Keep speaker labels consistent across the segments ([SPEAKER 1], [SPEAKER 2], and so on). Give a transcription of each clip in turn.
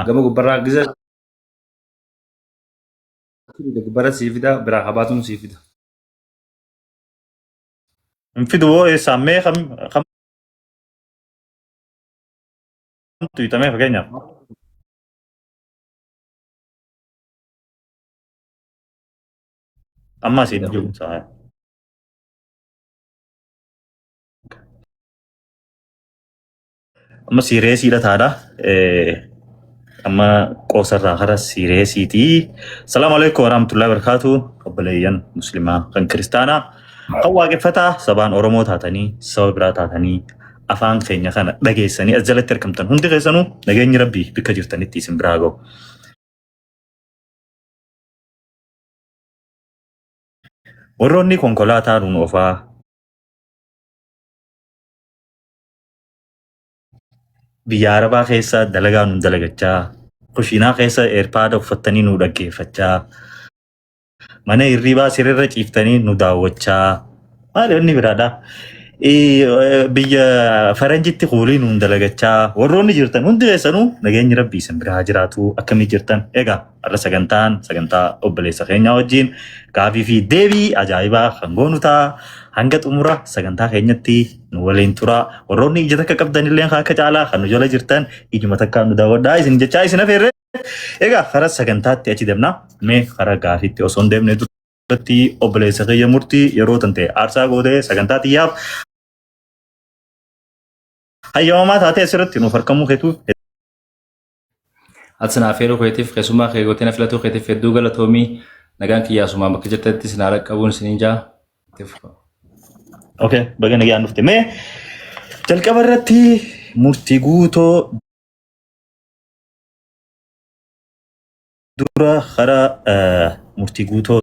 [SPEAKER 1] gama gubbarraa giza gubbara sii fida biraa habaatuun sii fida.
[SPEAKER 2] انفدوا ايه سامي خم تمام فكانيا اما سين جو صحيح اما سيريسي لا تادا اما قوسر راخر سيريسي تي السلام عليكم ورحمة الله وبركاته قبليا مسلمة كان كريستانا قواقع فتا سبان أورمو تاتني سوبرا تاتني أفان خينيا خانا دقيساني أزالت تركمتن هندي غيسانو نغيني ربي بكا جرتاني تيسن براغو warroonni konkolaataa nuun oofaa biyya arabaa keessa dalagaa nuun dalagachaa kushiinaa keessa eerpaada uffattanii nu dhaggeeffachaa mana hirribaa sirrirra ciiftanii nu daawwachaa maali inni biraadha biyya faranjitti kuulii nuun dalagachaa warroonni jirtan hundi keessanuu nageenyi rabbii isin biraa jiraatu akkamii jirtan egaa har'a sagantaa obboleessa keenyaa wajjin gaafii fi deebii ajaa'ibaa kan goonu ta'a hanga xumura sagantaa keenyatti nu waliin tura warroonni ija takka qabdanillee akka caalaa kan nu jala jirtan ijuma takka nu daawwadhaa isin jechaa isin afeerre egaa karaa sagantaatti achi deemna mee karaa gaafiitti osoo hin deemne duratti obboleessa kiyya murtii yeroo tante aarsaa gootee sagantaa xiyyaaf hayyamaa taatee asirratti nuuf harkamuu keetu
[SPEAKER 1] Atsana afeeruu keetiif keessumaa keegoteen filatuu keetiif hedduu galatoomii nagaan kiyyaasumaa bakka jirtatti sinaara qabuun sininjaa.
[SPEAKER 2] Okay, baga nagaan dhufte mee jalqaba irratti murtii guutoo dura karaa murtii guutoo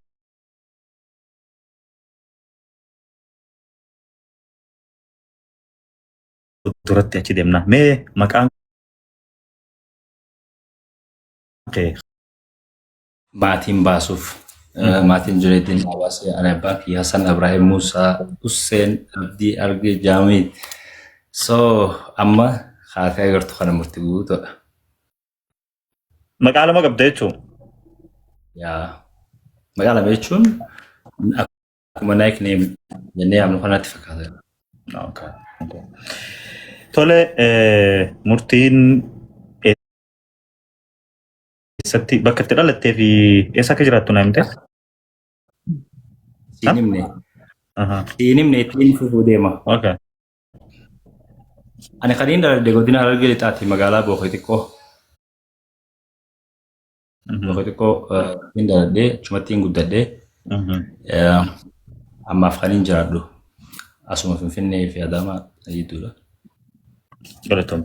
[SPEAKER 2] duratti achi deemna mee maqaan kee
[SPEAKER 1] Maatiin baasuuf maatiin jireetiin hawaasa Arabaa fi Hassan Ibrahim Musa Hussein Abdii Arge Jaamid so amma haatee agartu kana murtii guutoodha.
[SPEAKER 2] maqaa lama qabda jechuun
[SPEAKER 1] Yaa maqaa lama jechuun akkuma nickname jennee yaamnu kanatti fakkaata.
[SPEAKER 2] Tole murtiin eessatti bakka itti dhalattee fi eessa akka jiraattu naa himte?
[SPEAKER 1] Siinimne ittiin fufuu deema.
[SPEAKER 2] Okay.
[SPEAKER 1] Ani kaniin daladde godina Harargee lixaatti magaalaa Bookee xiqqoo. Bookee xiqqoo ittiin daladde chumattiin guddadde ammaaf kaniin jiraadhu asuma Finfinnee fi Adaamaa jidduudha.
[SPEAKER 2] Galatoom.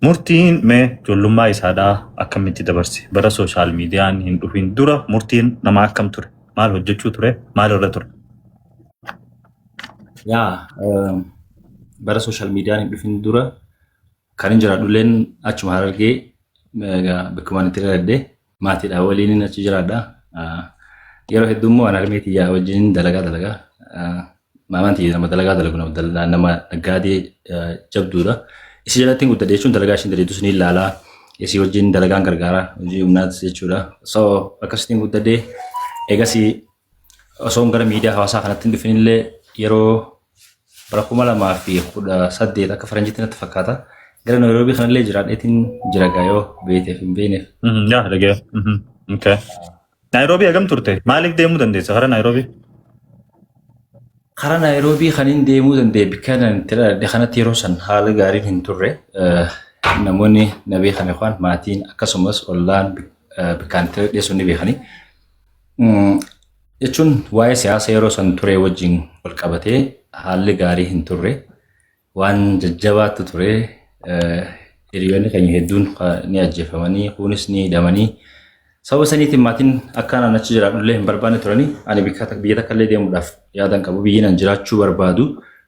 [SPEAKER 2] Murtiin mee ijoollummaa isaadhaa akkamitti dabarse bara sooshaal miidiyaan hin dhufin dura murtiin nama akkam ture maal hojjechuu ture maal irra ture?
[SPEAKER 1] Yaa bara sooshaal miidiyaan hin dhufin dura kan hin jiraadhulleen achuma Harargee bakkuma itti daladde maatiidhaa waliin achi jiraadha. Yeroo hedduu immoo harmee tiyyaa wajjin dalagaa maamaan tiyya nama dalagaa dalagu nama naggaadee jabduudha. Isi jalatti guddadhe jechuun dalagaa ishiin daleetus ni ilaalaa isii wajjin dalagaan gargaaraa hojii humnaas jechuudha. So akkasitiin guddadhe eegasii osoo gara miidiyaa hawaasaa kanatti hin dhufinillee yeroo bara 2018 akka faranjiitti natti fakkaata. Gara Naayiroobii kanallee jiraadheetiin jira gaayoo beeteef hin beekneef.
[SPEAKER 2] Yaa dhagee. Okay. Naayiroobii hagam turte? Maaliif deemuu dandeessa karaa Naayiroobii?
[SPEAKER 1] Karaa Naayiroobii kaniin deemuu danda'e bikka kanatti yeroo san haala gaariin hin turre namoonni na beekan yookaan maatiin akkasumas ollaan bikkaan dhiyeessuun ni beekani. Jechuun waa'ee siyaasa yeroo san ture wajjin wal qabatee haalli gaarii hin turre waan jajjabaatti ture hiriyoonni keenya hedduun ni ajjeefamanii kunis ni hidhamanii. Sababa saniitiin maatiin akka naan achi jiraadhullee hin barbaanne turanii ani biyya takka illee deemuudhaaf yaadan qabu biyyi nan jiraachuu barbaadu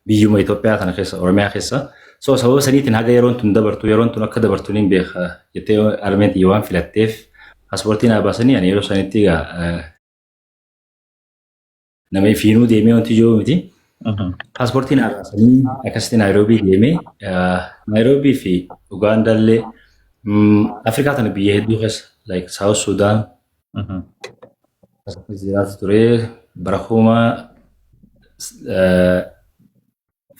[SPEAKER 1] biyyuma Itoophiyaa kana keessa Oromiyaa keessa so sababa saniitiin haga yeroon tun dabartu yeroon tun akka dabartu niin beeka jettee armeen tiyya waan filatteef paaspoortii naa baasanii ani yeroo sanitti nama fiinuu deemee wanti jiru miti. Paaspoortii naa baasanii akkasitti Naayiroobii deemee Naayiroobii fi Ugaandaallee Afrikaa tana biyya hedduu keessa like South Sudan jiraatu ture bara kuma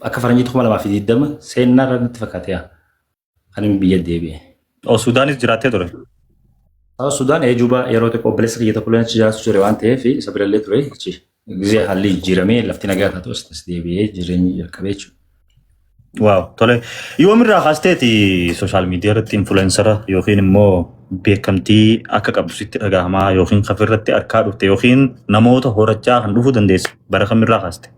[SPEAKER 1] akka faranjiitti 2020 seenaa irra natti fakkaate kan inni biyya deebi'e.
[SPEAKER 2] Sudaanis jiraattee ture.
[SPEAKER 1] South Sudan Juba yeroo tokko obboleessa kiyya tokko leenci jiraatu ture waan ta'eef isa birallee ture jechi. Gizee haalli jijjiiramee lafti nagaa taatu as deebi'ee jireenyi jalqabee jechuudha.
[SPEAKER 2] Waaw tole yoomirraa haasteeti sooshaal miidiyaa irratti influensara yookiin immoo beekamtii akka qabdu sitti dhagahamaa yookiin kafirratti harkaa dhufte yookiin namoota horachaa kan dhufuu dandeessu bara kamirraa haaste?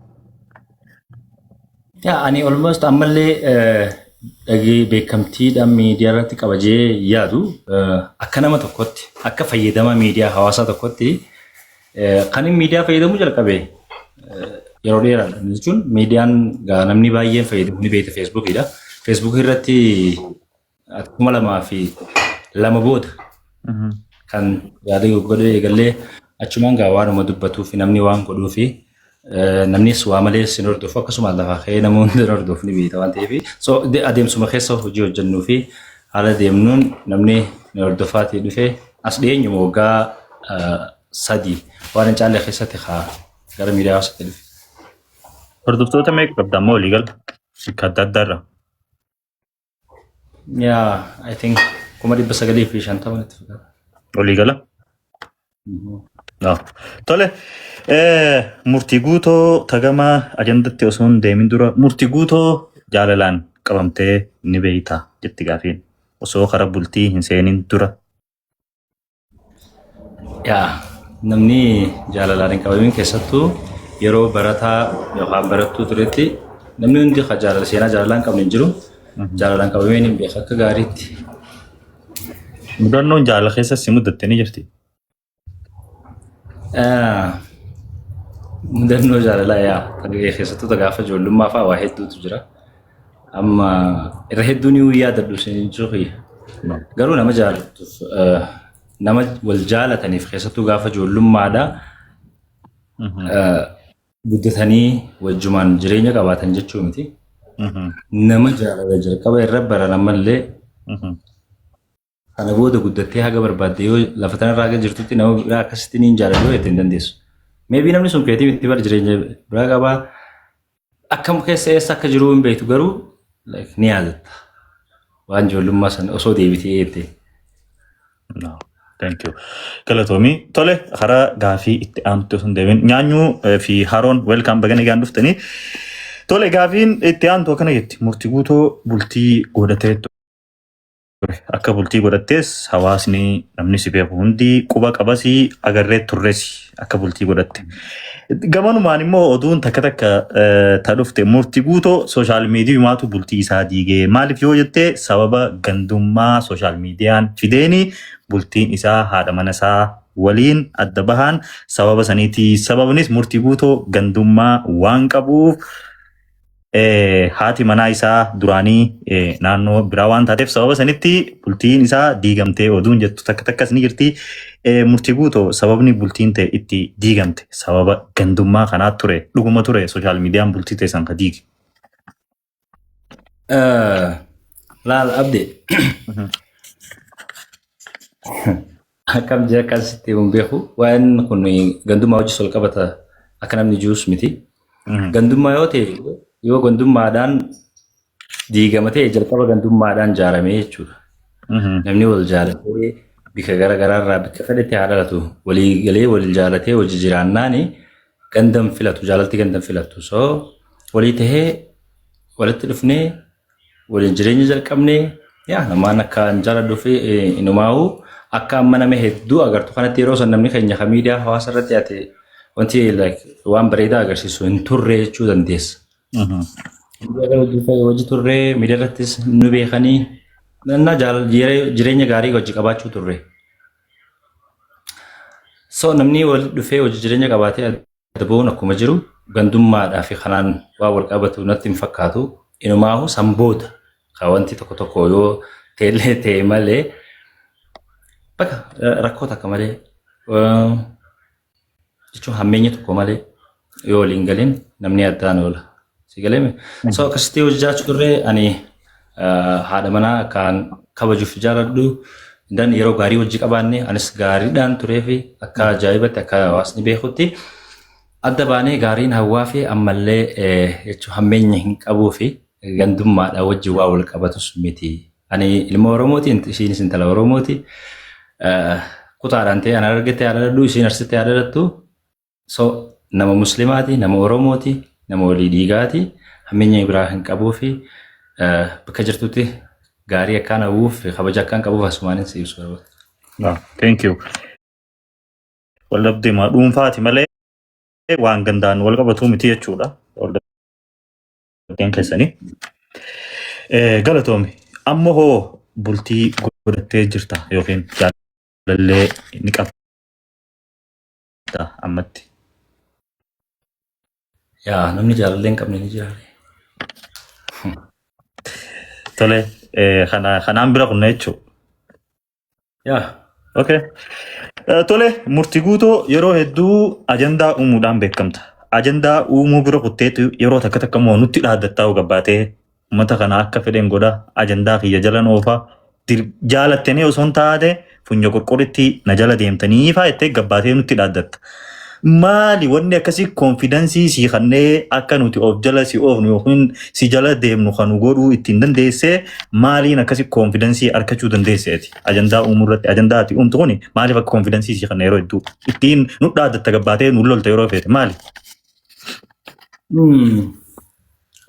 [SPEAKER 1] Ani almost ammallee dhagee beekamtiidhaan miidiyaa irratti qabajee yaadu akka nama tokkotti akka fayyadama miidiyaa hawaasaa tokkotti kan miidiyaa fayyadamuu jalqabe yeroo dheeraadha. Jechuun miidiyaan namni baay'een fayyadamu ni beekta Feesbuukidha. Feesbuuk irratti 2002 booda kan yaada godhee eegallee achumaan waanuma dubbatuu fi namni waan godhuu fi namnis waa malee sin hordofu akkasuma lafaa ka'ee namoonni hordofu ni beekta waan ta'eef so adeemsuma keessa hojii hojjennuu fi haala deemnuun namni ni hordofaatii dhufee as dhiyeenyuma waggaa 3 waan hin caalle keessatti gara miidiyaa hawaasaatti dhufe.
[SPEAKER 2] Hordoftoota meeqa qabda ammoo walii gala? Adda addaarra.
[SPEAKER 1] I think 950 natti fakkaata.
[SPEAKER 2] Walii gala? Tole murtii guutoo tagamaa ajandatti osoo hin deemin dura murtii guutoo jaalalaan qabamtee ni beeyta jetti gaafiin osoo karaa bultii hin seenin dura.
[SPEAKER 1] Namni jaalalaan hin qabamin keessattuu yeroo barataa yookaan barattuu turetti namni hundi seenaa jaalalaan qabne hin jiru. Jaalalaan qabameen hin beeku akka gaariitti.
[SPEAKER 2] Mudannoon jaalala keessa si mudatte ni jirti.
[SPEAKER 1] Mudannoo jaalalaa keessattuu gaafa ijoollummaa fa'aa waa hedduutu jira. Amma irra hedduun yaadadhu isin jiru. Garuu nama jaalatuuf nama wal jaalataniif keessattuu gaafa ijoollummaadhaa guddatanii wajjumaan jireenya qabaatan jechuu miti. Nama jaalala jalqaba irra baran ammallee kana booda guddattee haga barbaadde yoo lafa tanarraa haga jirtutti nama biraa akkasitti niin jaaladhu jettee hin dandeessu. Maybe namni sun keetii itti bar jireenya biraa qabaa akkam keessa eessa akka jiru hin beektu garuu ni yaadatta. Waan ijoollummaa sana osoo deebitee jettee.
[SPEAKER 2] Thank you. Galatoomii tole karaa gaafii itti aanutti osoo hin deemin nyaanyuu fi haroon welcome bagana gaan dhuftanii tole gaafiin itti aantu akkana jetti murtii guutoo bultii godhatee akka bultii godhattees hawaasni namni si beeku hundi quba qabasii agarree turreesi akka bultii godhatte. Gamanumaan immoo oduun takka ta dhufte murtii guutoo sooshaal miidiyaatu bultii isaa diigee maaliif yoo jettee sababa gandummaa sooshaal miidiyaan fideeni bultiin isaa haadha mana isaa waliin adda bahaan sababa saniiti. Sababnis murtii guutoo gandummaa waan qabuuf haati manaa isaa duraanii naannoo biraa waan taateef sababa sanitti bultiin isaa diigamtee oduun jettu takkas ni jirti. Murtii guutoo sababni bultiin ta'e itti diigamte sababa gandummaa kanaa ture dhuguma ture sooshaal miidiyaan bultii ta'e san ka diige.
[SPEAKER 1] Laal abdee akkam jee akkasitti hin beeku waan kun gandummaa hojii sol qabata akka namni jiruus miti. Gandummaa yoo ta'e yoo gandummaadhaan diigamatee jalqaba gandummaadhaan jaaramee jechuudha. Namni wal jaalatee bika garaagaraarraa bika fedhetti haa dhalatu walii galee wal jaalatee hojii jiraannaani gandan filatu jaalalti gandan filatu so walii tahee walitti dhufnee waliin jireenya jalqabnee namaan akka jaaladhuu fi inumaa'uu akka amma nama hedduu agartu kanatti yeroo san namni keenya kan miidiyaa hawaasa irratti yaate wanti waan bareedaa agarsiisu hin turre jechuu dandeessa. Hojii turree miidiyaa irrattis nu beekanii jireenya gaarii hojii qabaachuu turre. So namni wal dhufee hojii jireenya qabaatee adda bahuun akkuma jiru gandummaadhaa fi kanaan waa wal qabatu natti hin fakkaatu. Inumaahu sanboota kan wanti tokko yoo teellee ta'e malee bakka rakkoo takka malee jechuun hammeenya tokko malee yoo waliin galin namni addaan oola. Si galame? So akkasitti hojjechaa turre ani haadha manaa kan kabajuuf jaaladhu. Dan yeroo gaarii wajji qabaanne anis gaariidhaan turee fi akka ajaa'ibatti akka hawaasni beekutti adda baanee gaariin hawaa fi ammallee jechuun hammeenya hin qabuu fi gandummaadhaan wajji waa wal qabatus miti. Ani ilma Oromooti, ishiinis intala Oromooti. Kutaadhaan ta'e ana argite yaadadhu, ishiin arsitte yaadadhattu. So nama Muslimaati, nama Oromooti, nama walii dhiigaati. Hammeenya biraa hin qabuu fi bakka jirtutti gaarii akkaan hawuuf kabaja akkaan qabuuf asumaanin si ibsu barbaada.
[SPEAKER 2] Thank you. Waldhabdee maa dhuunfaati malee waan gandaan wal qabatu miti jechuudha. Waldhabdeen keessanii. Galatoomi. Amma hoo bultii godhattee jirta yookiin jaalallee ni qabda ammatti.
[SPEAKER 1] Yaa namni jaalallee hin qabne ni jira.
[SPEAKER 2] Tole kanaan bira kunna jechuudha.
[SPEAKER 1] Yaa.
[SPEAKER 2] Okay. Tole murtii guutoo yeroo hedduu ajandaa uumuudhaan beekamta. Ajandaa uumuu bira kutteetu yeroo takka takka moo nutti dhaaddattaa gabbaatee uummata kana akka fedhen godha ajandaa kiyya jalan oofaa jaalattanii osoo hin taate funya qorqoritti na jala deemtanii faa jettee gabbaatee nutti dhaaddatta. Maali wanni akkasii konfidensii si kannee akka nuti of jala si oofnu yookiin si jala deemnu kan godhuu ittiin dandeessee maaliin akkasii konfidensii argachuu dandeesseeti. Ajandaa uumuu irratti ajandaa ati uumtu kuni maaliif akka konfidensii si kannee yeroo hedduu ittiin nu dhaaddatta gabbaatee nu lolta yeroo feete maali?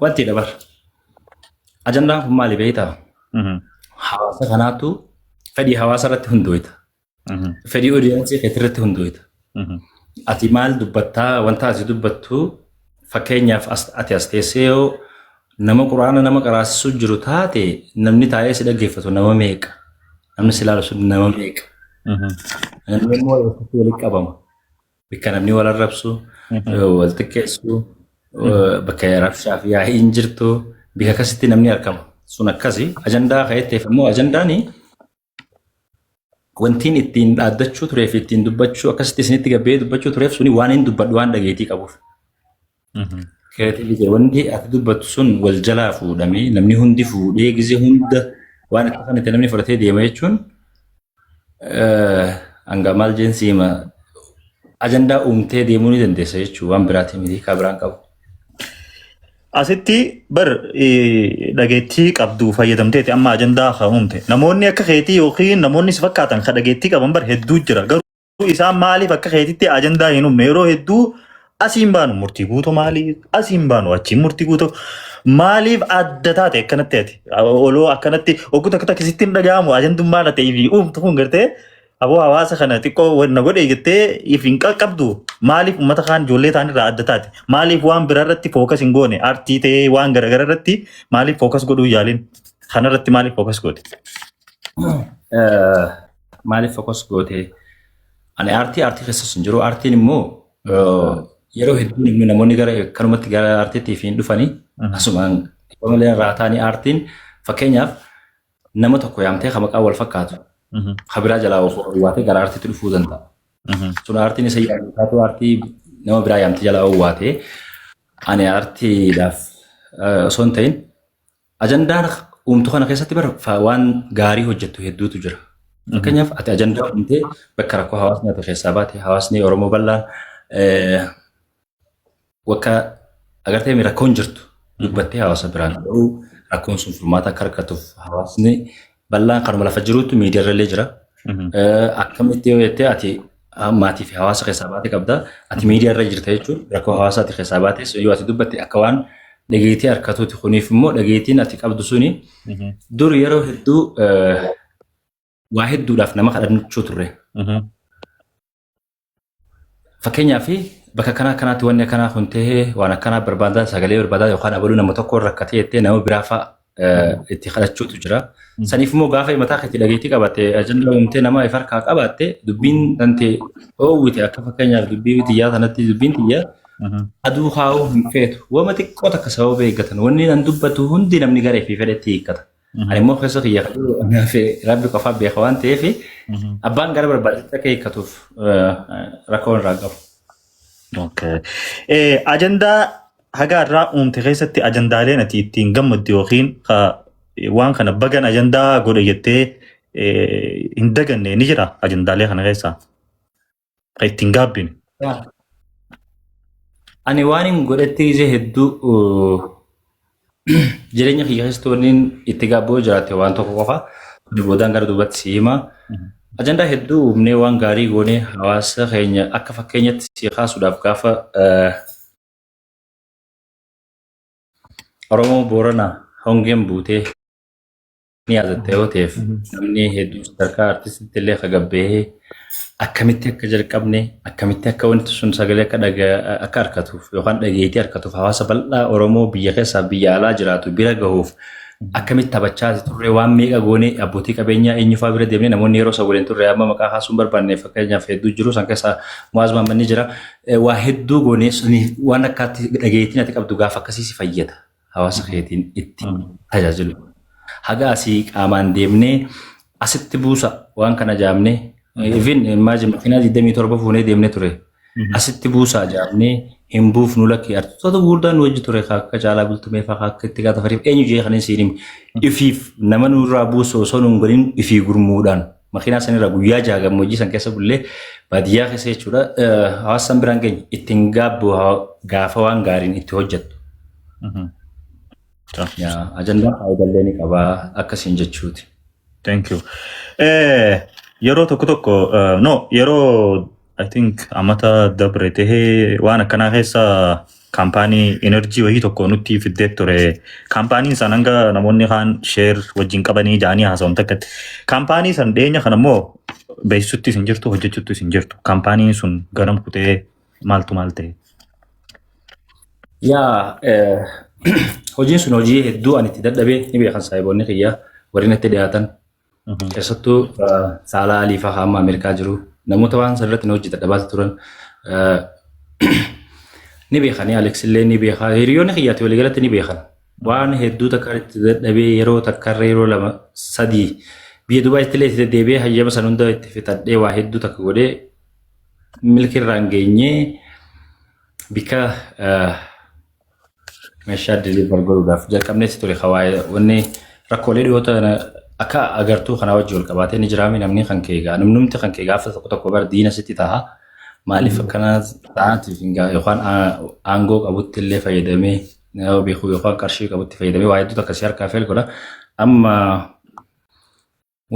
[SPEAKER 1] Wanti dabar. Ajandaan kun maali beektaa? Hawaasa kanaatu fedhii hawaasa irratti hundoota. Fedhii odiyaansii irratti hundoota. Ati maal dubbattaa wanta ati dubbattu fakkeenyaaf ati as teessee yoo nama quraana nama qaraasisuu jiru taate namni taa'ee si dhaggeeffatu nama meeqa? Namni si ilaalu sun nama meeqa? Namni immoo walitti qabama. Bakka namni wal arrabsu, wal xiqqeessu, bakka rabshaa fi yaa'ii hin jirtu, bakka akkasitti namni argama. Sun akkasi ajandaa ka'etteef immoo ajandaanii wantiin ittiin dhaaddachuu turee fi ittiin dubbachuu akkasitti isinitti gabbee dubbachuu tureef suni waan hin dubbadhu waan dhageetii qabuuf. Wanti ati dubbattu sun wal jalaa fuudhamee namni hundi fuudhee gizee hunda waan akka kanatti namni fudhatee deema jechuun hanga maal jeensiima ajandaa uumtee deemuu ni dandeessa jechuun waan biraatii miti kaa biraan qabu.
[SPEAKER 2] Asitti bar dhageettii qabdu fayyadamteeti amma ajandaa haa uumte. Namoonni akka keetii yookiin namoonni si fakkaatan kan dhageettii qaban bar hedduu jira. Garuu isaan maaliif akka keetitti ajandaa hin uumne yeroo hedduu asiin baanu murtii guutuu maaliif asiin baanu achiin murtii guutuu maaliif adda taate akkanatti ati oloo akkanatti oguu takka takka sitti hin dhaga'amu ajandummaa ta'ee fi uumtu kun gartee aboo hawaasa kana xiqqoo wanna godhe jettee if hin qaqqabdu maaliif uummata kaan ijoollee ta'an irraa adda taate maaliif waan biraa irratti fookas hin goone aartii ta'ee waan garagara irratti maaliif fookas godhuu yaalin kana irratti maaliif fookas goote?
[SPEAKER 1] Maaliif fookas goote? Ani aartii keessas hin jiru aartiin immoo yeroo hedduu namoonni gara kanumatti gara aartiitti hin dhufanii asumaan malee irraa ta'anii aartiin fakkeenyaaf nama tokko yaamtee kan maqaa wal fakkaatu. Habiraa jalaa waatee gara aartiitti dhufuu danda'a. Sun aartiin isa yaadataatu aartii nama biraa yaamtee jalaa waatee ani aartiidhaaf osoo hin ta'in ajandaan uumtu kana keessatti waan gaarii hojjettu hedduutu jira. Fakkeenyaaf ati ajandaa uumtee bakka rakkoo hawaasni ati keessaa baate hawaasni Oromoo bal'aan wakka agartee rakkoon jirtu dubbattee hawaasa biraan ta'uu rakkoon sun furmaata akka argatuuf hawaasni bal'aan kanuma lafa jiruutu miidiyaarra jira. Akkamitti yoo jettee ati maatii fi hawaasa keessaa baate qabda ati miidiyaarra jirta jechuun rakkoo hawaasa ati keessaa baates yoo ati dubbatte akka waan dhageetii harkatuuti kuniif immoo dhageetiin ati qabdu suni dur yeroo hedduu waa hedduudhaaf nama kadhachuu turre. Fakkeenyaaf bakka kanaatti wanni akkanaa kun ta'ee waan akkanaa barbaadaa sagalee barbaadaa yookaan abaluu nama tokko rakkatee jettee nama biraa fa'a itti kadhachuutu jira. Saniif immoo gaafa mataa keetti dhageetii qabatte ajandaa uumtee nama if harkaa qabatte dubbiin dantee oowwite akka fakkeenyaaf dubbii xiyyaa sanatti dubbiin xiyyaa aduu haa'uu hin feetu. Wama xiqqoo takka sababa eeggatan wanni nan dubbatu hundi namni garee fi fedhetti hiikkata. Ani immoo keessa kiyya rabbi qofaa beeka waan ta'eef abbaan gara barbaachisaa akka hiikkatuuf rakkoo irraa qabu.
[SPEAKER 2] Ajandaa haga irraa uumte keessatti ajandaaleen ati ittiin gammaddu yookiin waan kana bagan ajandaa godhe jettee hin daganne ni jira ajandaalee kana keessaa kan ittiin gaabbine.
[SPEAKER 1] Ani waan hin godhetti gisee hedduu jireenya kiyya keessatti wanni itti gaabboo jiraate waan tokko qofa boodaan gara duubatti si hima. Ajandaa hedduu uumnee waan gaarii goonee hawaasa keenya akka fakkeenyatti si kaasuudhaaf gaafa Oromoo Booranaa hongeen buutee ni yaadatte yoo ta'eef namni hedduu sadarkaa artistiitti illee kagabbee akkamitti akka jalqabne akkamitti akka wanti sun sagalee akka harkatuuf yookaan dhageettii harkatuuf hawaasa bal'aa Oromoo biyya keessaa biyya alaa jiraatu bira gahuuf akkamitti taphachaa turre waan meeqa goonee abbootii qabeenyaa eenyufaa bira deemnee namoonni yeroo isa waliin turre amma maqaa kaasuun barbaanne fakkeenyaaf hedduu jiru san keessaa Mu'aaz Maammanni jira waa hedduu goonee waan akkaatti dhageettiin ati qabdu gaafa akkasii si fayyada hawaasa keetiin itti tajaajilu. Haga asii qaamaan deemnee asitti buusa waan kana jaamnee even imagine makiinaa 27 fuunee deemnee ture asitti buusaa jaamnee hin buufnu lakki artistoota gurguddaan wajji ture akka Caalaa Bultumee fa'aa akka itti gaafataaf eenyu jee kan isiin ifiif nama nurraa buusu osoo nun godhin ifii gurmuudhaan makiinaa sanirra guyyaa jaha gammoojjii san keessa bullee baadiyyaa keessa jechuudha hawaasa san biraan keenya ittiin gaabbu gaafa waan gaariin itti hojjettu. Ajandaa faayidaa ni qabaa akkasiin jechuuti.
[SPEAKER 2] Thank you. Yeroo tokko yeroo I think amata dabre tahee waan akkanaa keessa kaampaanii enerjii wayii tokko nutti fiddee ture. Kaampaaniin san hanga namoonni kaan sheer wajjin qabanii jaanii haasa'uun takkatti. Kaampaanii san dhiyeenya kana immoo beeksisuttis hin jirtu hojjechuttis hin jirtu. Kaampaaniin sun ganam kutee maaltu maal ta'e?
[SPEAKER 1] Hojiin sun hojii hedduu ani itti dadhabee ni beekan saayiboonni kiyyaa warri natti dhiyaatan. Keessattuu Saalaa Alii fa'aa amma Ameerikaa jiru namoota waan sanarratti hojii dadhabaatti turan ni beekanii Alex illee ni beekaa hiriyoonni kiyyaatti waliigalatti ni beekan waan hedduu takka itti dadhabee yeroo takkarra yeroo 2-3 biyya Dubaayitti illee itti deebi'ee hayyama san hunda itti fixadhee waa hedduu takka godhee milkirraan geenyee bika meeshaa deliver godhuudhaaf jalqabneetti ture hawaayee wanni rakkoolee dhiyoota akka agartuu kana wajji wal qabatee ni jiraame namni kan keegaa namnumti kan keegaa fa tokko bar diina sitti taha maaliif akkana ta'atiif yookaan aangoo qabutti illee fayyadamee beekuu yookaan qarshii qabutti fayyadamee waa hedduu takka si harkaa feel godha amma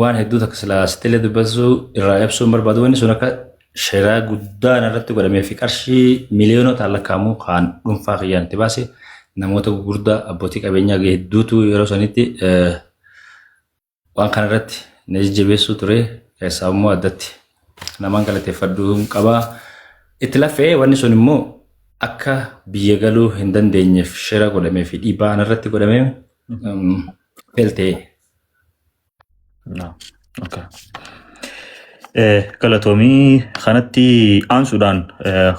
[SPEAKER 1] waan hedduu takka silaa sitilee dubbasuu irraa ibsuun barbaadu wanni sun akka sheeraa guddaan irratti godhamee fi qarshii miliyoonota lakkaa'amuu kan dhuunfaa kiyyaan itti baase namoota gurguddaa abbootii qabeenyaa hedduutu yeroo sanitti waan kana irratti na jajjabeessuu ture keessaa immoo addatti namaan galateeffadhuu qabaa itti lafee wanni sun immoo akka biyya galuu hin dandeenyeef shira godhamee fi dhiibbaa irratti godhamee feltee.
[SPEAKER 2] Galatoomii kanatti aansuudhaan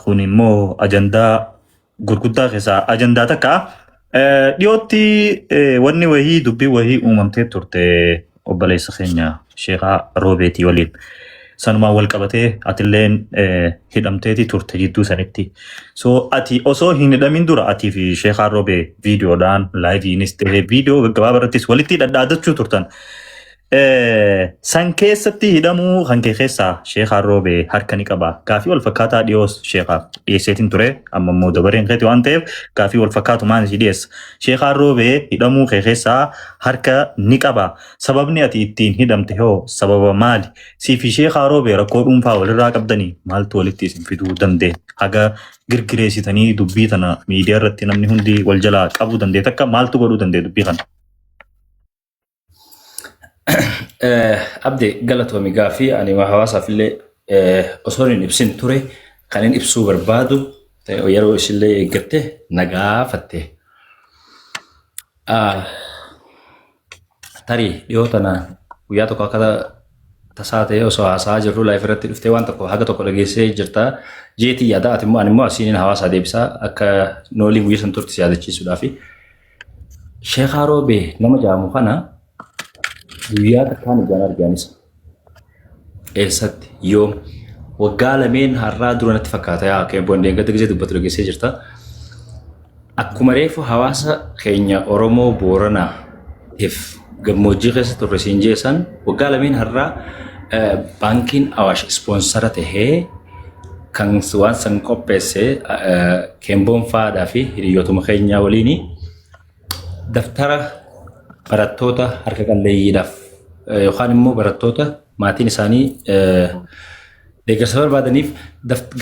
[SPEAKER 2] kun immoo ajandaa gurguddaa keessaa ajandaa takka dhiyootti wanni wayii dubbii wayii uumamtee turte obboleessa keenya Sheekhaa Roobeetii waliin sanumaan wal qabatee atilleen hidhamteeti turte jidduu sanitti. So ati osoo hin hidhamin dura atii fi Sheekhaa Roobee viidiyoodhaan laayiviinis ta'ee viidiyoo gaggabaabaa irrattis walitti dhadhaadachuu turtan. San keessatti hidhamuu kan kee keessaa Sheekhaa Roobee harka ni qaba. Gaafii wal fakkaataa dhiyoos Sheekhaa dhiyeesseetiin ture amma immoo dabareen keeti waan ta'eef gaafii wal fakkaatu maan si dhiyeessa. Sheekhaa Roobee hidhamuu kee keessaa harka ni qaba. Sababni ati ittiin hidhamte hoo sababa maali? Siif Sheekhaa Roobee rakkoo dhuunfaa walirraa qabdanii maaltu walitti isin fiduu danda'e? Haga girgireessitanii dubbii tana miidiyaa irratti namni hundi wal jalaa qabuu danda'e takka maaltu godhuu danda'e dubbii kana?
[SPEAKER 1] Abdee galatoomi gaafii ani hawaasaaf illee osoo hin ibsin ture kan hin ibsuu barbaadu yeroo isillee eeggatte nagaafatte. Tarii dhiyoo tana guyyaa tokko akka tasaa ta'e osoo haasaa jirru laayif irratti dhuftee waan tokko haga tokko dhageessee jirta jeetii yaada ati immoo ani immoo asiin hawaasaa deebisaa akka nooliin guyyaa san turte si yaadachiisuudhaafi. Sheekhaa Roobee nama jedhamu kana guyyaa takkaan ijaan argaanisa. Eessatti yoom waggaa lameen har'aa duranatti fakkaata yaa qeebboon deengatti gisee dubbatu dhageessee jirta. Akkuma reefu hawaasa keenya Oromoo Booranaatiif gammoojjii keessa turre siin jeessan waggaa lameen har'aa baankiin Awaash ispoonsara tahee kan waan san qopheesse Kemboon Faadaa fi hiriyootuma keenyaa waliin daftara barattoota harka qalleeyyiidhaaf yookaan immoo barattoota maatiin isaanii deeggarsa barbaadaniif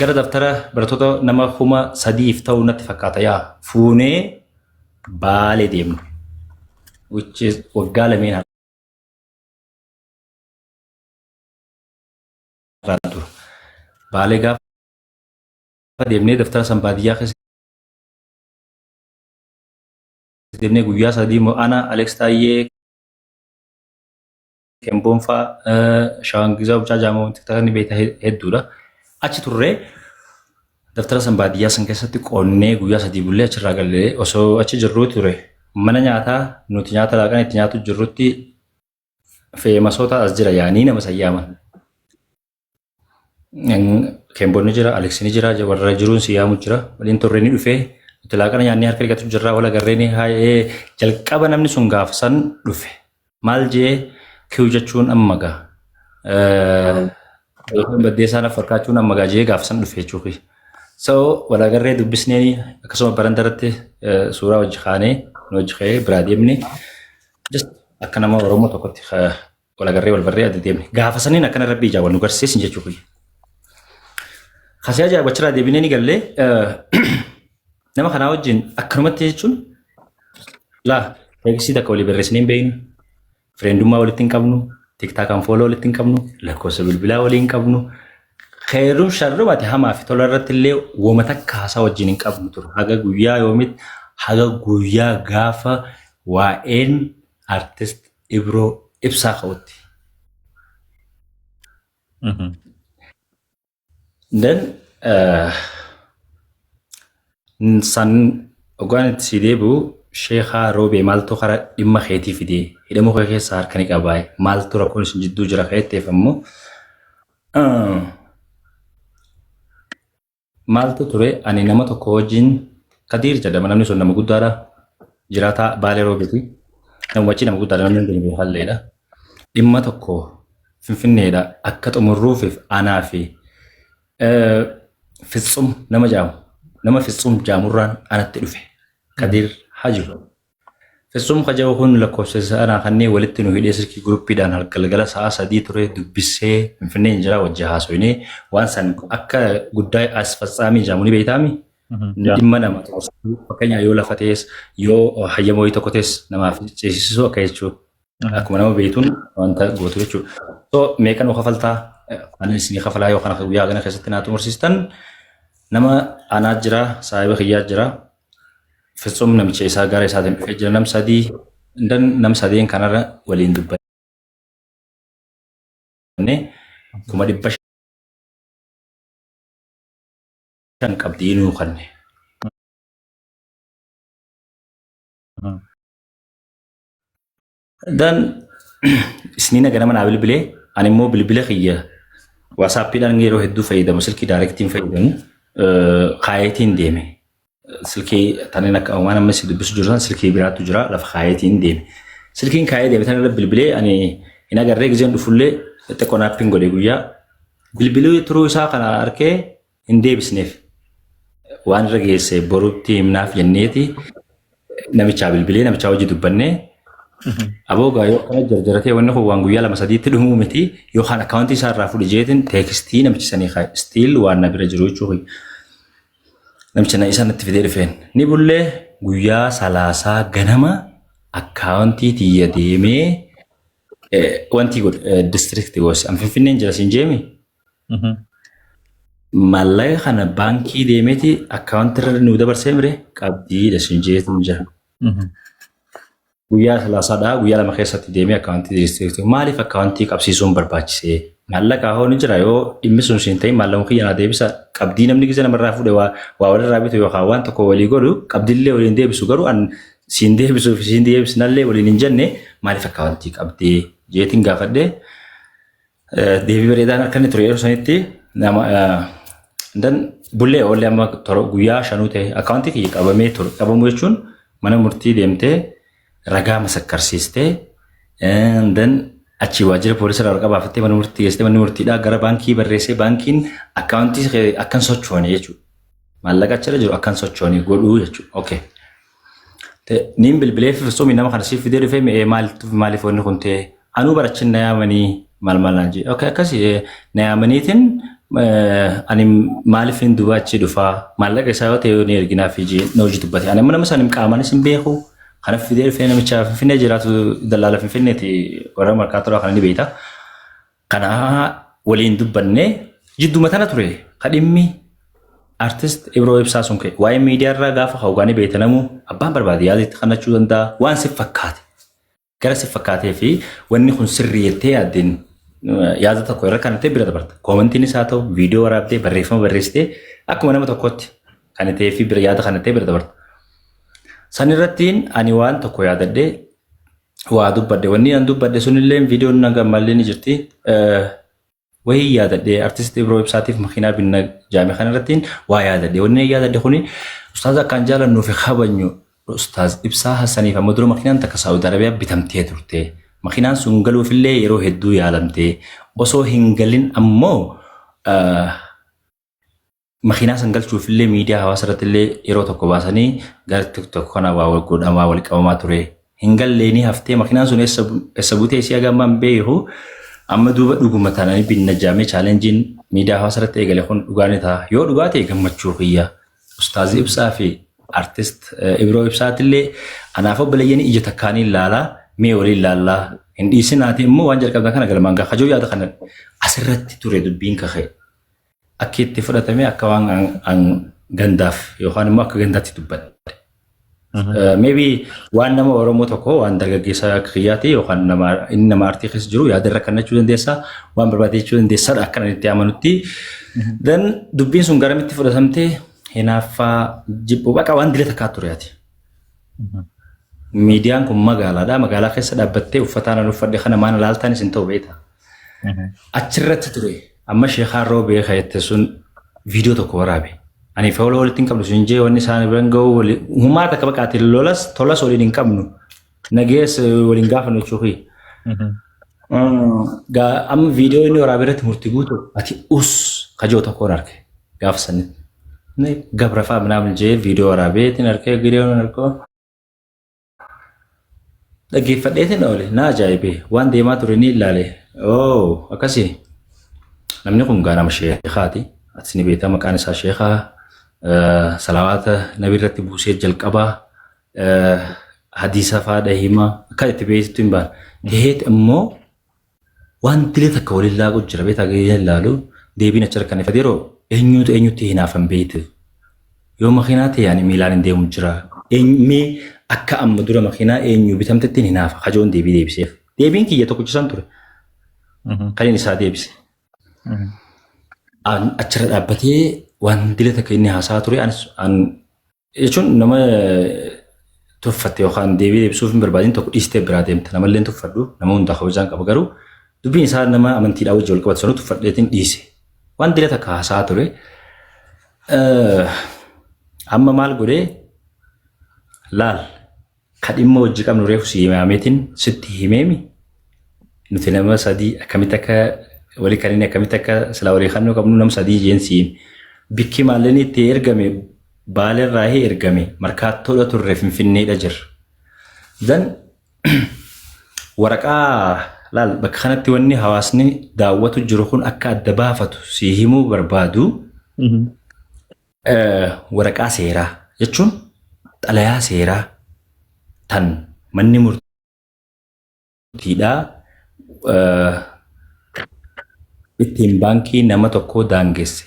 [SPEAKER 1] gara daftara barattoota nama 3,000 ta'uu natti fakkaata yaa fuunee Baalee deemnu. Which is waggaa lameen har'aa Baalee gaafa deemnee daftara san baadiyyaa keessa deemnee guyyaa 3 immoo ana Alex Taayyee Kemboon fa'aa Shawangisaa Bulchaa Jaamoo tiktaakni beektaa hedduudha. Achi turree daftara san baadiyyaa san keessatti qonnee guyyaa 3 bullee achirraa gallee osoo achi jirruu ture mana nyaataa nuti nyaata laaqan itti nyaatu jirrutti feemasoota as jira yaanii nama sayyaaman. Kemboon ni jira, Alex ni jira, warra jiruun siyaamu jira. Waliin turree ni dhufee nuti laaqana nyaannee harka dhiqatu jirraa wala garreen jalqaba namni sun gaafa san dhufe. Maal jee kiu jechuun ammagaa. Baddeesaan fakkachuun ammagaa jee gaafa san dhufe jechuudha. So wala garree dubbisnee akkasuma barandaratti suuraa wajji kaanee wajji ka'ee biraa deemne just akka nama Oromoo tokkotti wala garree wal barree adda deemne. Gaafa saniin akkana rabbii ijaa wal nu garsiisin jechuudha. Kasii ajaa'ibachaa deebinee ni gallee nama kanaa wajjin akkanumatti jechuun laa teeksii takka walii barreessinee hin beeknu. Friendummaa walitti hin qabnu, tiktaakaan fooloo walitti hin qabnu, lakkoofsa bilbilaa walii hin qabnu. Khairuun sharrumaati hamaa fi tola irratti illee wama takka haasaa wajjin hin qabnu ture. Haga guyyaa yoomitti haga guyyaa gaafa waa'een artist Ibroo Ibsaa ka'utti. Then san ogaan itti si deebi'u Sheekhaa Roobee maaltu karaa dhimma keetii fidee hidhamuu kee keessaa harka ni qabaa maaltu rakkoon isin jidduu jira ka'etteef ammoo maaltu ture ani nama tokko wajjin Kadiir jedhama namni sun nama guddaadha jiraataa Baalee Roobeeti namichi nama guddaadha namni hundinuu halleedha dhimma tokko Finfinneedha akka xumurruufiif anaa fi Fitsum nama jaamu nama Fitsum jaamurraan anatti dhufe Kadiir Hajiru. Fitsum Hajiru kun lakkoofsa ana kannee walitti nu hidhee sirkii gruppiidhaan halgalgala sa'a 3 ture dubbisee Finfinnee jira wajji haasofnee waan san akka guddaa as fatsaamii jaamuni beeytaami. Dhimma nama tokko fakkeenya yoo lafa ta'es yoo hayyamoo wayii tokko ta'es namaaf ceesisuu akka jechuudha. Akkuma nama beeytuun wanta gootu jechuudha. So meeqan kafaltaa ani isinii kafalaa yoo kana guyyaa kana keessatti naa xumursistan nama anaa jira saahiba kiyyaa jira. Fitsum namicha isaa gara isaatiin dhufee jira nam sadeen kanarra waliin dubbanne 500 qabdii nuu kanne. Dan isniina ganama naa bilbilee ani immoo bilbila kiyya waasaappiidhaan yeroo hedduu fayyadamu silkii daayirektiin fayyadamu kaayetiin deeme. Silkii taneen akka waan amma si dubbisu jiru san silkii biraatu jira lafa kaayetiin deeme. Silkiin kaayee deeme tanarra bilbilee ani hin agarree gizeen dhufullee xiqqoo naappiin godhee guyyaa bilbiluu turuu isaa kana arkee hin deebisneef waan irra geesse boruutti himnaaf jenneeti namichaa bilbilee namichaa hojii dubbannee aboogaa yoo kana jarjaratee wanni kun waan guyyaa 2-3tti dhumuu miti yookaan akkaawuntii isaa irraa fudhe jeetiin teekstii namichi sanii kaaye stiil waan na bira jiru jechuudha. Namicha na isa natti fidee dhufeen ni bullee guyyaa 30 ganama akkaawuntii tiyya deemee wanti godhe distriktii goose an Finfinneen jira siin jeemi mallaqa kana baankii deemeeti akkaawuntii irra nu dabarsee mire qabdiidha siin jeetiin jira. Guyyaa 30dha guyyaa 2 keessatti deemee akkaawuntii distriktii maaliif akkaawuntii qabsiisuun barbaachisee mallaqa hooni jira yoo dhimmi sun siin ta'e mallaqa kiyyaa deebisa qabdii namni gisa namarraa fuudhe waa walirraa bitu yookaan waan tokko walii godhu qabdiillee waliin deebisu garuu an siin deebisuuf siin deebisnallee waliin hin jenne maaliif akkaawuntii qabdee jeetiin gaafadhee deebii bareedaan akka inni ture yeroo sanitti nama dan bullee oollee amma guyyaa 5 ta'e akkaawuntii kiyya qabamee ture qabamu jechuun mana murtii deemtee ragaa masakkarsiistee And then achi waajjira poolisii irraa waraqaa baafattee mana murtii geessitee manni murtiidhaa gara baankii barreessee baankiin akkaawuntii akkan sochoone jechuudha. Maallaqa achirra jiru akkan sochoone godhuu jechuudha. Okay. Niin bilbileef soomii nama kana siif fidee dhufee maaliif wanni kun ta'e anuu barachin na yaamanii maal naan jedhe. Okay akkasii na yaamaniitiin ani maaliif hin duuba achi dhufaa maallaqa isaa yoo ta'e ni erginaa fi na hojii dubbate. Ani amma nama isaan qaamanis hin beeku. Kana fidee dhufee namicha Finfinnee jiraatu dallaala Finfinneeti warra markaatoraa kana ni beekta. Kana waliin dubbannee jidduma tana ture kadhimmi artist Ibroo Ibsaa sun ka'e waa'ee miidiyaa irraa gaafa hawwaanii beekanamu abbaan barbaade yaadatti kannachuu danda'a waan si fakkaate gara si fakkaatee fi wanni kun sirrii jettee yaaddeen yaada tokko irra kan ta'e bira dabarta. Koomentiin isaa ta'u viidiyoo waraabdee barreeffama barreessitee akkuma nama tokkotti kan ta'ee fi bira yaada kan ta'e bira dabarta. San irrattiin ani waan tokko yaadadhee waa dubbadde wanni an dubbadde sunillee viidiyoon naga mallee ni jirti. Wayii yaadadhee artist Ibroo Ibsaatiif makiinaa binna jaame kana irrattiin waa yaadadhee wanni yaadadde kuni ustaaz akkaan jaalannuu fi kabajnu ustaaz Ibsaa Hassaniif amma dura makiinaan takka Saawud Arabiyaa bitamtee turte. Makiinaan sun galuufillee yeroo hedduu yaalamtee osoo hin galin ammoo makiinaa san galchuufillee miidiyaa hawaasa irrattillee yeroo tokko baasanii gara TikTok kana waa godhamaa wal qabamaa ture. Hin galleeni haftee makiinaan sun eessa buutee isii hagammaan beeku amma duuba dhuguma taananii binna jaamee chaalenjiin miidiyaa hawaasa irratti eegale kun dhugaanii ta'a. Yoo dhugaa ta'e gammachuu kiyya. Ustaaz Ibsaa fi artist Ibroo Ibsaatillee anaaf obboleeyyan ija takkaanii ilaalaa mee waliin ilaallaa hin dhiisinaati immoo waan jalqabdaa kana galmaan gaha. Hajoo yaada kana asirratti ture dubbiin kaka'e. Akka itti fudhatame akka waan gandaaf yookaan immoo akka gandaatti dubbadhe. Maybe waan nama Oromoo tokko waan dargaggeessa kiyyaati yookaan inni nama aartii keessa jiru yaada irra kannachuu dandeessa waan barbaadechuu dandeessadha akka itti amanutti. Then dubbiin sun garamitti fudhatamtee hinaaffaa jibbuu baqa waan dila takkaa tureeti. Miidiyaan kun magaalaadha. Magaalaa keessa dhaabbattee uffataan an uffadhe kana maana laaltaan isin ta'u beekta. Achirratti ture. Amma sheekaan roobee kayyatte sun viidiyoo tokko waraabe. Ani faawula walitti hin qabnu sun jee wanni isaan biran ga'u humaata akka baqaate lolas tolas waliin hin qabnu. Nagees waliin gaafannu jechuufi. Amma viidiyoo inni waraabee irratti murtii guutu ati kajoo tokkoon arge gaafa sannitti. Gabra fa'aa minaamin jee viidiyoo waraabeetiin argee viidiyoon argoo. Dhaggeeffadheetiin oole na ajaa'ibee waan deemaa ture ni ilaale. Akkasii. Namni kun nama sheekaati. Ati ni beektaa maqaan isaa sheekaa. Salawaata nabi irratti buusee jalqabaa. Hadiisa fa'aa himaa akka itti beektu hin baane. Gaheet immoo waan dile takka waliin laagu jira beektaa gahee ilaalu deebiin achirra kan ifate yeroo eenyutti hinaafan beektu. Yoo makiinaa ta'e yaani miilaan hin deemu jira. Mee akka amma dura makiinaa eenyu bitamtetti hinaafa hajoon deebii deebiseef. Deebiin kiyya tokko cisan ture. Kan isaa deebise. Achirra dhaabbatee waan dile takka inni haasaa ture jechuun nama tuffatte yookaan deebii deebisuuf hin barbaadin tokko dhiistee biraa deemte namallee tuffadhu nama hundaa kabajaan qaba garuu dubbiin isaa nama amantiidhaa wajji wal qabatu sanuu tuffadheetiin dhiise. Waan dile takka haasaa ture. Amma maal godhee laal kadhimma hojii qabnu reefu si himaameetiin sitti himeemi nuti nama sadii akkamitti akka walii kan inni akkamitti akka silaa walii kannuu qabnu nama sadii jeensiin bikki maalleen itti ergame baalerraa ergame markaattoodha turre Finfinneedha jira. Dan waraqaa laal bakka kanatti wanni hawaasni daawwatu jiru kun akka adda baafatu si himuu barbaadu waraqaa seeraa jechuun xalayaa seeraa tan manni murtiidhaa ittiin baankii nama tokko daangesse.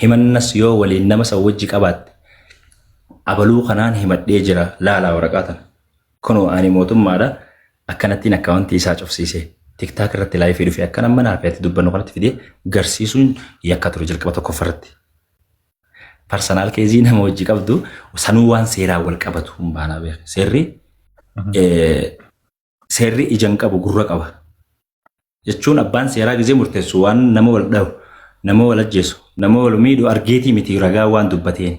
[SPEAKER 1] Himannas yoo waliin nama isa wajji qabaatte abaluu kanaan himadhee jira laalaa waraqaa tana. Kunoo ani mootummaadha akkanattiin akkaawuntii isaa cufsiisee tiktaak irratti laayifii dhufee akka nama naafeetti dubbannu kanatti fidee garsiisuun yakka ture jalqaba tokkoffarratti. Personal keezii nama wajji qabdu sanuu waan seeraa wal qabatu hin baanaa beeku. Seerri ijaan qabu gurra qaba. Jechuun abbaan seeraa gizee murteessu waan nama wal dhabu, nama wal ajjeesu, nama wal miidhu argeetii miti ragaa waan dubbateen.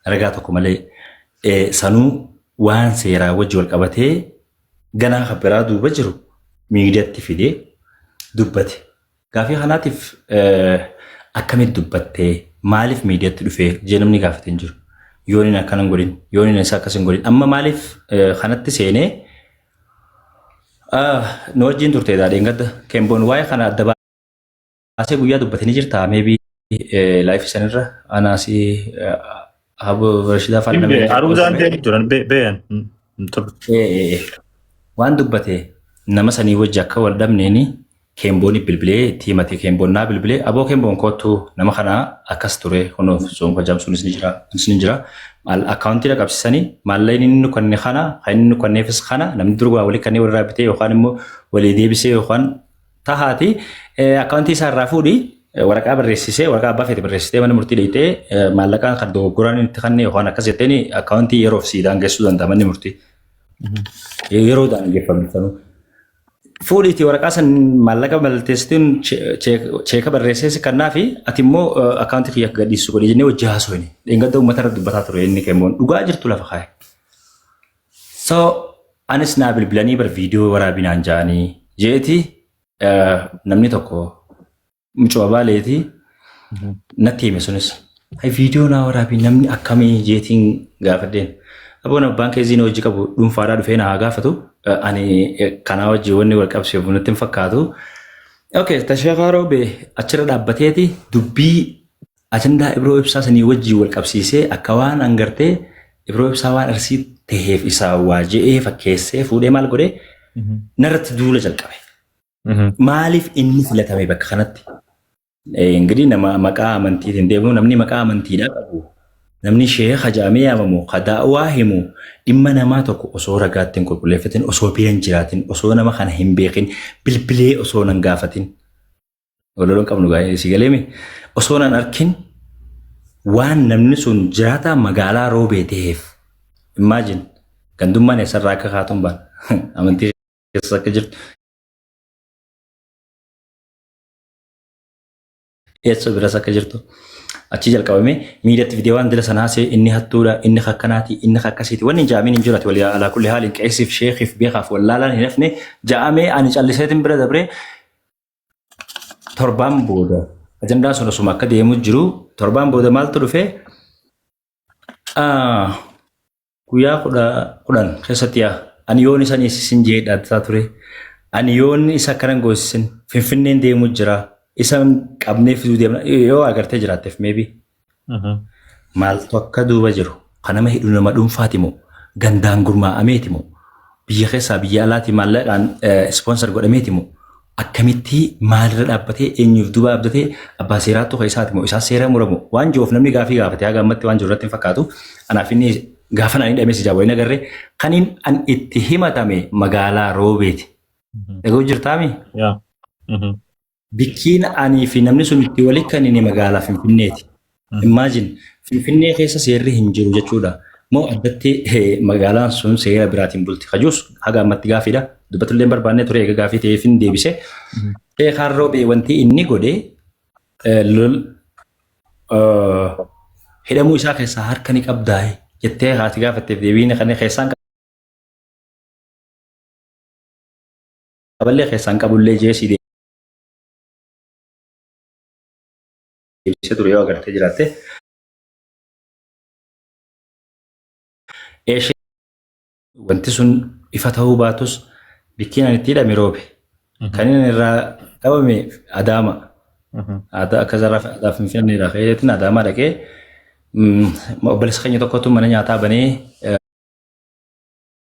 [SPEAKER 1] Ragaa tokko malee sanuu waan seeraa wajji wal qabatee ganaa kan biraa duuba jiru miidiyaatti fidee dubbate. Gaafii kanaatiif akkamitti dubbattee maaliif miidiyaatti dhufee jee namni gaafate hin jiru. Yooniin akkana hin godhin, yooniin isaa akkas hin godhin. Amma maaliif kanatti seenee nu wajjin turte daadheen gadda Kemboon waa'ee kana adda baasee guyyaa dubbatanii jirta. Meebii laayif sanirra anaasii Abu Rashidaa Faanamee.
[SPEAKER 2] Aruzaan deemu jiran beeyan.
[SPEAKER 1] Waan dubbate nama sanii wajji akka wal dhabneeni Kemboon bilbilee itti himate. Kemboon naa bilbilee aboo Kemboon kootu nama kanaa akkas ture kunuuf soonfa jaamsuunis ni jira. Akkaawuntii qabsiisanii maallaqni inni kanneen kana kan inni kanneefis kana namni durgaa walii kanneen walirraa bitee yookaan immoo walii deebisee yookaan tahaati akkaawuntii isaa irraa fuudhii waraqaa barreessisee waraqaa abbaa feete barreessitee mana murtii dheeyitee maallaqaan kan dogoggoraan itti kanneen yookaan akkas jetteen akkaawuntii yeroof siidaan geessuu danda'a manni murtii. Yeroo daangeffamnu fuudhiitii waraqaa san maallaqa mallatteessitiin cheeka barreessee kannaa fi ati immoo akkaawuntii kiyya gadhiisu godhee jennee hojii haasofne dheengadda uummata irra dubbataa ture inni Kemboon dhugaa jirtu lafa kaa'e. So anis naa bilbilanii bar viidiyoo waraabinaan ja'anii jeeti namni tokko mucaa baaleeti natti hime sunis viidiyoo naa waraabii namni akkamii jeetiin gaafadheen. Aboon abbaan keessiin hojii qabu dhuunfaadhaa dhufee na haa gaafatu. Ani kanaa wajjin wanni wal qabsiif nutti hin fakkaatu. Okay, Tasheekaa Roobee achirra dhaabbateeti dubbii ajandaa Ibroo Ibsaa sanii wajjin wal qabsiisee akka waan hangartee Ibroo Ibsaa waan arsii taheef isaa waa je'ee fakkeessee fuudhee maal godhee narratti duula jalqabe. Maaliif inni filatame bakka kanatti? Ingirii nama maqaa amantiitiin deemu namni maqaa amantiidhaa qabu. Namni sheekha jaamee yaamamu qadaa'aa himu dhimma namaa tokko osoo ragaatti hin qulqulleeffatin osoo biran jiraatin osoo nama kana hin beekin bilbilee osoo nan gaafatin waloloon qabnu gaa'ee si galeemi osoo nan arkin waan namni sun jiraata magaalaa Roobee ta'eef imagine gandummaan eessarraa akka kaatuun baan amantii keessa akka jirtu eessa biras akka jirtu. Achi jalqabame miidiyaatti viidiyoowwan dila sanaasee inni hattuudha inni akkanaati inni akkasiiti wanni jaamiin hin jiraatu walii alaa kulli haaliin qeessiif sheekiif beekaaf wallaalaan hin hafne jaamee ani calliseetiin bira dabree torbaan booda ajandaan sun osuma akka deemu jiru torbaan booda maaltu dhufee guyyaa kudhan keessatti ani yoon isaan eessisin jee dhaaddaa ture ani yoon isa akkanan goosisin finfinneen deemu jira. Isaan qabnee fiduu deemna yoo agartee jiraatteef meebii maaltu akka duuba jiru kan nama hidhu nama dhuunfaati moo gandaan gurmaa'ameeti moo biyya keessaa biyya alaati maallaqaan ispoonsar godhameeti moo akkamitti maalirra dhaabbatee eenyuuf duuba abdatee abbaa seeraattu keessaati moo isaa seera muramu waan jiruuf namni gaafii gaafate haga ammatti waan jiru irratti hin fakkaatu anaaf inni gaafa naan hidhamee si jaaboo hin agarree kaniin an itti himatame magaalaa Roobeeti. Dhaga'uu jirtaami? Bikkiin anii fi namni sun itti waliin kan inni magaalaa Finfinneeti. Imagine Finfinnee keessa seerri hin jiru jechuudha. Moo addatti magaalaan sun seera biraatiin bulti. Kajuus haga ammatti gaafiidha. Dubbatullee barbaannee ture egaa gaafii ta'eef hin deebise. Sheekaan Roobee wanti inni godhe hidhamuu isaa keessaa harka ni qabdaa jettee haati gaafatteef deebiin kan keessaan qaballee keessaan qabullee jeesii deebisee ture yoo agartee jiraatte. Wanti sun ifa ta'uu baatus bikkiin ani itti hidhame Roobe. Kan inni irraa qabame Adaama. Akka zarraa Finfinneedhaa fayyadatiin Adaamaa dhaqee obboleessa keenya tokkotu mana nyaataa banee